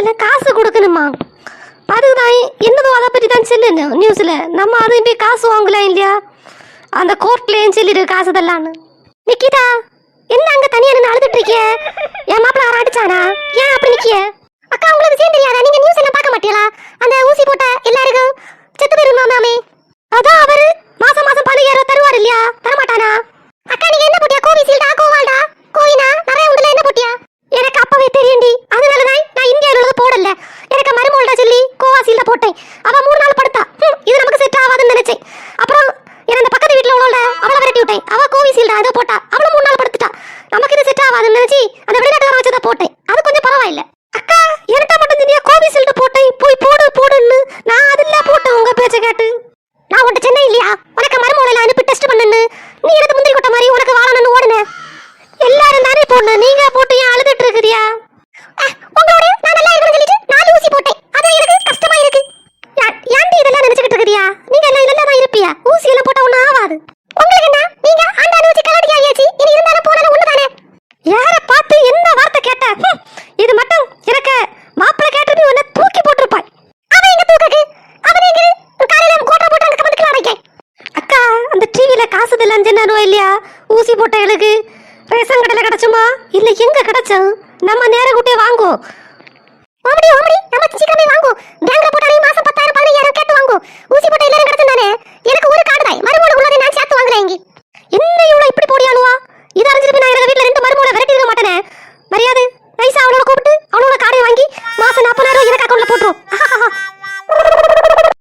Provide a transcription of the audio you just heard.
டிவியில காசு கொடுக்கணுமா? அதுதான் என்னதோ அதை பற்றி தான் சொல்லுங்க நியூஸ்ல. நம்ம அதையும் போய் காசு வாங்கலாம் இல்லையா? அந்த கோர்ட்லயும் சொல்லிடு காசு தரலான்னு. நிக்கிதா, என்ன அங்க தனியா நின்று அழுதுட்டு இருக்கிய? என் மாப்பிள்ள அவரை அடிச்சானா? ஏன் அப்படி நிக்கிய? அக்கா, உங்களுக்கு விஷயம் தெரியாதா? நீங்க நியூஸ் எல்லாம் பார்க்க மாட்டீங்களா? அந்த ஊசி போட்ட எல்லாருக்கும் செத்து போயிருந்தாமே. அதான் அவரு மாசம் மாசம் 15,000 தருவார் இல்லையா? தரமாட்டானா? அக்கா, நீங்க என்ன போட்டியா? கோவிஷீல்டா, கோவால்டா, கோவினா நிறைய உண்டுல என்ன போட்டியா? எனக்கு அப்பவே தெரியும்டி. அதனாலதான் நான் இந்தியாவில் உள்ளது போடல. எனக்கு மருமகள்கிட்ட சொல்லி கோவாஷீல்ட போட்டேன். அவ 3 நாள் படுத்தா. இது நமக்கு செட் ஆகாதுன்னு நினைச்சேன். அப்புறம் அந்த பக்கத்து வீட்டுல உள்ளவள அவளை விரட்டி விட்டேன். அவ கோவிஷீல்டா அதை போட்டா. அவளும் 3 நாள் படுத்துட்டா. நமக்கு இது செட் ஆகாதுன்னு நினைச்சு அந்த வெளிநாட்டுல வச்சதை போட்டேன். அது கொஞ்சம் பரவாயில்ல. அக்கா, என்கிட்ட மட்டும் தெரியா கோவிஷீல்ட போட்டேன். போய் போடு போடுன்னு நான் அதெல்லாம் போட்டேன். உங்க பேச்ச கேட்டு நான் உன்ட்ட சென்னை இல்லையா உனக்கு மருமகளை அனுப்பி டெஸ்ட் பண்ணுன்னு நீ எனக்கு முந்திரி கொட்ட மாதிரி உனக்கு வாழணும்னு ஓடுன. எல்லாரும் தானே போடணும். நீங்க போட்டு ஏன் அழுதுட்டு இருக்கிறியா? உங்களோட நான் நல்லா இருக்கணும்னு சொல்லிட்டு 4 ஊசி போட்டேன். அது எனக்கு கஷ்டமா இருக்கு. ஏன்டி இதெல்லாம் நினைச்சுக்கிட்டு இருக்கிறியா? நீங்க எல்லாம் நல்லா தான் இருப்பியா? ஊசி எல்லாம் போட்டா ஒன்றும் ஆகாது. உங்களுக்கு என்ன? நீங்க ஆண்டாளு வச்சு கலடி ஆகியாச்சு. இனி இருந்தாலும் போனாலும் ஒண்ணு தானே. யாரை பார்த்து என்ன வார்த்தை கேட்ட? இது மட்டும் எனக்கு மாப்பிள்ளை கேட்டு நீ உன்னை தூக்கி போட்டிருப்பாய். அவன் எங்க தூக்கக்கு? அவன் எங்க காலையில கோட்டை போட்டு அங்க வந்துக்கலாம் வைக்க. அக்கா, அந்த டிவியில காசு தரலாம் சொன்னானோ இல்லையா? ஊசி போட்டவங்களுக்கு ரேஷன் கடையில கிடைச்சுமா இல்ல எங்க கிடைச்சோம்? நம்ம நேர கூட்டியே வாங்குவோம். ஓமடி ஓமடி, நம்ம சீக்கிரமே வாங்குவோம். பேங்க்ல போட்டாலே மாசம் 10,000 15,000 கேட்டு வாங்குவோம்.